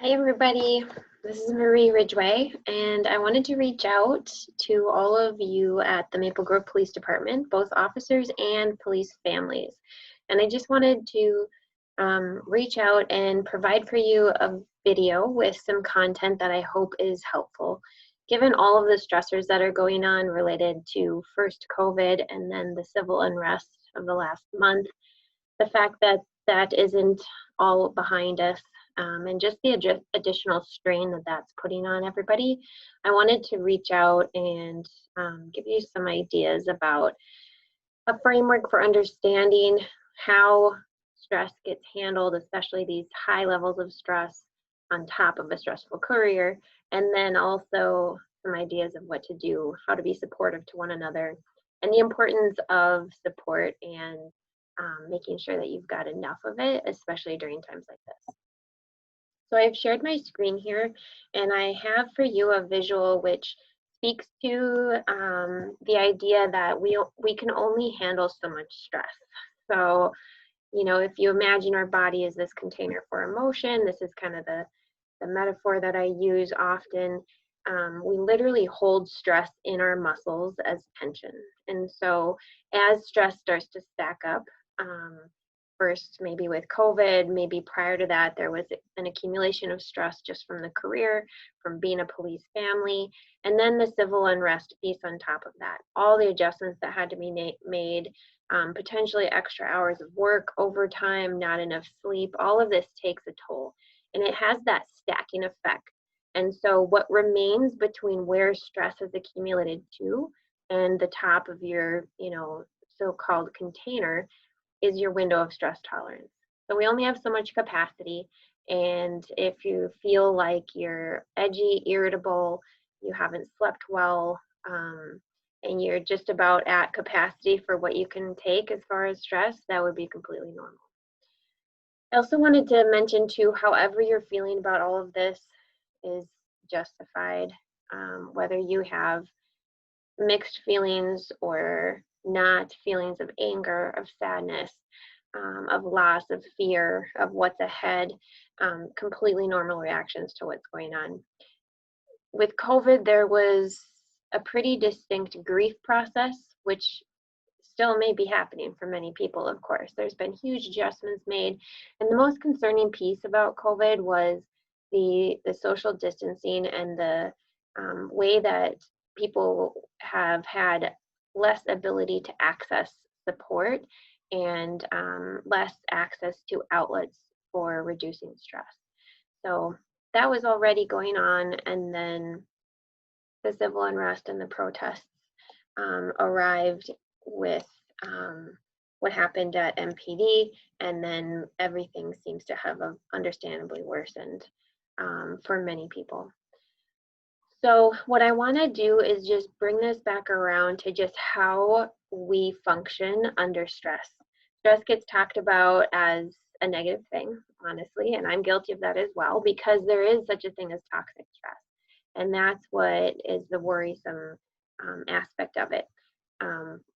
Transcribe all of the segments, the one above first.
Hi, everybody. This is Marie Ridgeway, and I wanted to reach out to all of you at the Maple Grove Police Department, both officers and police families. And I just wanted to reach out and provide for you a video with some content that I hope is helpful. Given all of the stressors that are going on related to first COVID and then the civil unrest of the last month, the fact that that isn't all behind us, and just the additional strain that that's putting on everybody, I wanted to reach out and give you some ideas about a framework for understanding how stress gets handled, especially these high levels of stress on top of a stressful career, and then also some ideas of what to do, how to be supportive to one another, and the importance of support and making sure that you've got enough of it, especially during times like this. So I've shared my screen here, and I have for you a visual which speaks to the idea that we can only handle so much stress. So, if you imagine our body as this container for emotion, this is kind of the metaphor that I use often. We literally hold stress in our muscles as tension. And so as stress starts to stack up, first maybe with COVID, maybe prior to that, there was an accumulation of stress just from the career, from being a police family, and then the civil unrest piece on top of that. All the adjustments that had to be made, potentially extra hours of work, overtime, not enough sleep, all of this takes a toll. And it has that stacking effect. And so what remains between where stress has accumulated to and the top of your, so-called container is your window of stress tolerance. So we only have so much capacity. And if you feel like you're edgy, irritable, you haven't slept well, and you're just about at capacity for what you can take as far as stress, that would be completely normal. I also wanted to mention too, however you're feeling about all of this is justified, whether you have mixed feelings or not, feelings of anger, of sadness, of loss, of fear, of what's ahead, completely normal reactions to what's going on. With COVID, there was a pretty distinct grief process, which still may be happening for many people, of course. There's been huge adjustments made. And the most concerning piece about COVID was the social distancing and the way that people have had less ability to access support and less access to outlets for reducing stress. So that was already going on, and then the civil unrest and the protests arrived with what happened at MPD, and then everything seems to have understandably worsened for many people. So what I want to do is just bring this back around to just how we function under stress. Stress gets talked about as a negative thing, honestly, and I'm guilty of that as well, because there is such a thing as toxic stress. And that's what is the worrisome aspect of it.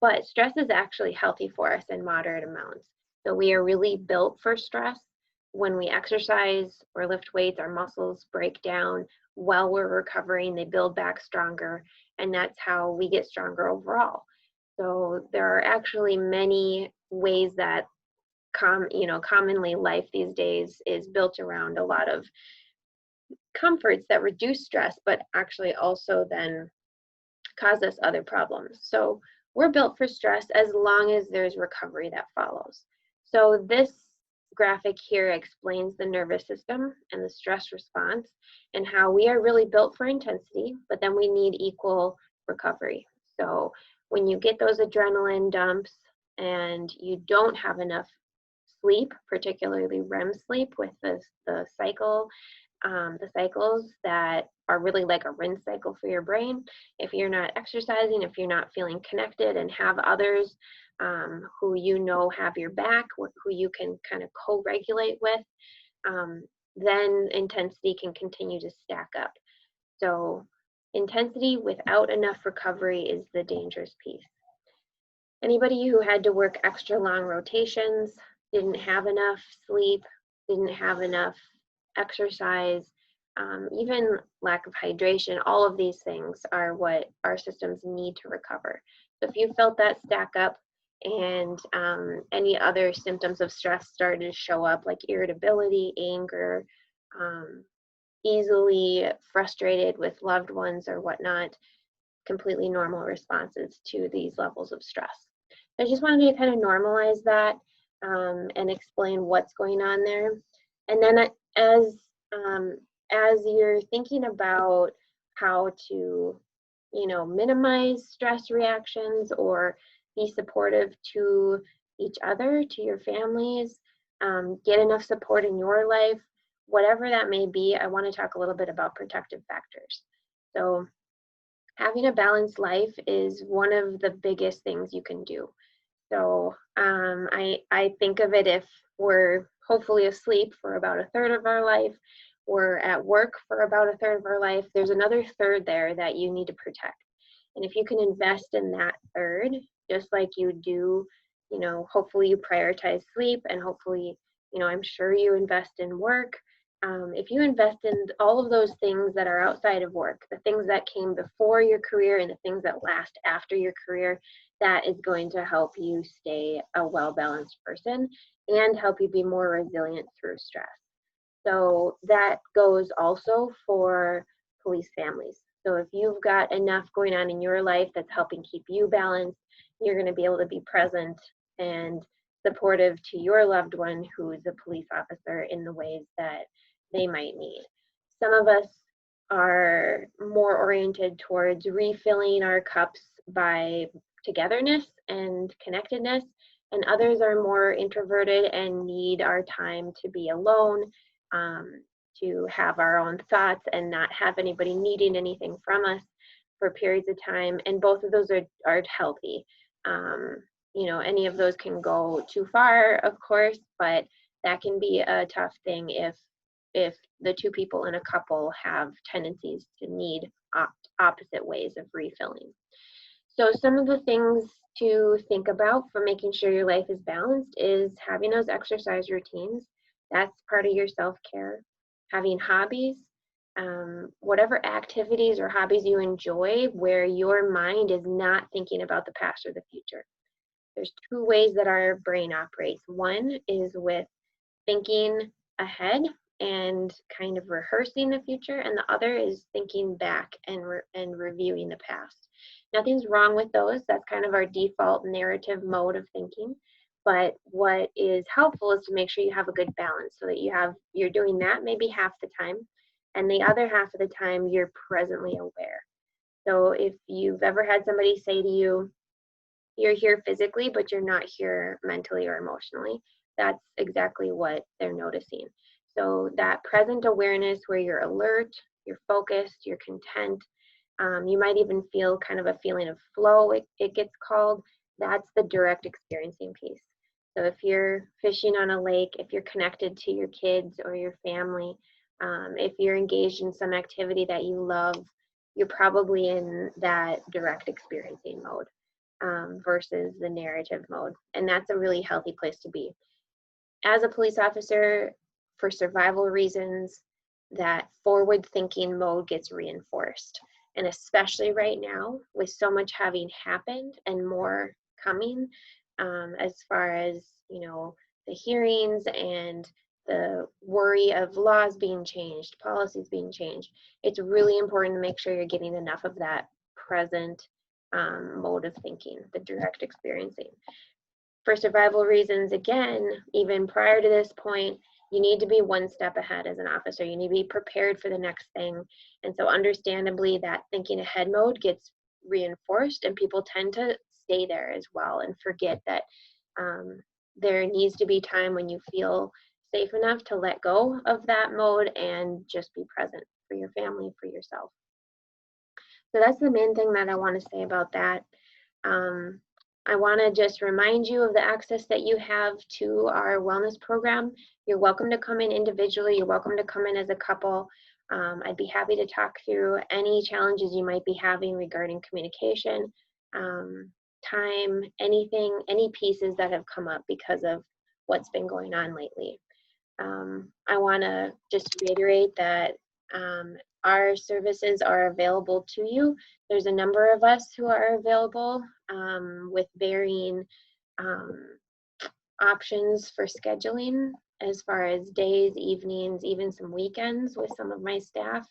But stress is actually healthy for us in moderate amounts. So we are really built for stress. When we exercise or lift weights, our muscles break down. While we're recovering, they build back stronger, and that's how we get stronger overall. So there are actually many ways that commonly life these days is built around a lot of comforts that reduce stress, but actually also then cause us other problems. So we're built for stress as long as there's recovery that follows. So this graphic here explains the nervous system and the stress response and how we are really built for intensity, but then we need equal recovery. So when you get those adrenaline dumps and you don't have enough sleep, particularly REM sleep with the cycles that are really like a rinse cycle for your brain. If you're not exercising, if you're not feeling connected and have others who have your back, who you can kind of co-regulate with, then intensity can continue to stack up. So intensity without enough recovery is the dangerous piece. Anybody who had to work extra long rotations, didn't have enough sleep, didn't have enough exercise, even lack of hydration, all of these things are what our systems need to recover. So if you felt that stack up and any other symptoms of stress started to show up, like irritability, anger, easily frustrated with loved ones or whatnot, completely normal responses to these levels of stress. I just wanted to kind of normalize that and explain what's going on there. And then as um, as you're thinking about how to, minimize stress reactions or be supportive to each other, to your families, get enough support in your life, whatever that may be, I want to talk a little bit about protective factors. So having a balanced life is one of the biggest things you can do. So I think of it, if we're hopefully asleep for about a third of our life, we're at work for about a third of our life, there's another third there that you need to protect. And if you can invest in that third, just like you do, hopefully you prioritize sleep, and hopefully, I'm sure you invest in work. If you invest in all of those things that are outside of work, the things that came before your career and the things that last after your career, that is going to help you stay a well-balanced person and help you be more resilient through stress. So that goes also for police families. So if you've got enough going on in your life that's helping keep you balanced, you're going to be able to be present and supportive to your loved one who is a police officer in the ways that they might need. Some of us are more oriented towards refilling our cups by togetherness and connectedness, and others are more introverted and need our time to be alone, to have our own thoughts and not have anybody needing anything from us for periods of time. And both of those are healthy. Any of those can go too far, of course, but that can be a tough thing if the two people in a couple have tendencies to need opposite ways of refilling. So some of the things to think about for making sure your life is balanced is having those exercise routines. That's part of your self-care. Having hobbies, whatever activities or hobbies you enjoy where your mind is not thinking about the past or the future. There's two ways that our brain operates. One is with thinking ahead and kind of rehearsing the future, and the other is thinking back and reviewing the past. Nothing's wrong with those. That's kind of our default narrative mode of thinking. But what is helpful is to make sure you have a good balance so that you're doing that maybe half the time, and the other half of the time you're presently aware. So if you've ever had somebody say to you, you're here physically, but you're not here mentally or emotionally, that's exactly what they're noticing. So that present awareness where you're alert, you're focused, you're content, you might even feel kind of a feeling of flow, it gets called. That's the direct experiencing piece. So if you're fishing on a lake, if you're connected to your kids or your family, if you're engaged in some activity that you love, you're probably in that direct experiencing mode versus the narrative mode. And that's a really healthy place to be. As a police officer, for survival reasons, that forward thinking mode gets reinforced. And especially right now, with so much having happened and more coming, as far as, the hearings and the worry of laws being changed, policies being changed, it's really important to make sure you're getting enough of that present mode of thinking, the direct experiencing. For survival reasons, again, even prior to this point, you need to be one step ahead as an officer. You need to be prepared for the next thing. And so understandably, that thinking ahead mode gets reinforced, and people tend to stay there as well and forget that there needs to be time when you feel safe enough to let go of that mode and just be present for your family, for yourself. So that's the main thing that I want to say about that. I want to just remind you of the access that you have to our wellness program. You're welcome to come in individually. You're welcome to come in as a couple. I'd be happy to talk through any challenges you might be having regarding communication, time, anything, any pieces that have come up because of what's been going on lately. I want to just reiterate that our services are available to you. There's a number of us who are available with varying options for scheduling as far as days, evenings, even some weekends with some of my staff.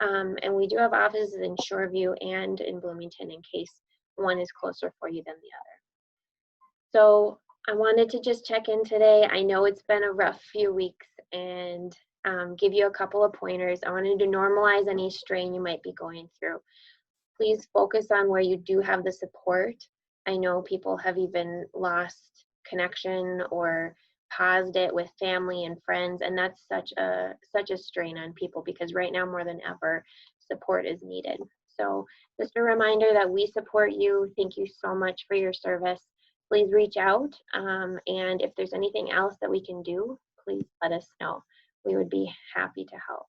And we do have offices in Shoreview and in Bloomington in case one is closer for you than the other. So I wanted to just check in today. I know it's been a rough few weeks and give you a couple of pointers. I wanted to normalize any strain you might be going through. Please focus on where you do have the support. I know people have even lost connection or paused it with family and friends, and that's such a strain on people because right now more than ever support is needed. So just a reminder that we support you. Thank you so much for your service. Please reach out, and if there's anything else that we can do, please let us know. We would be happy to help.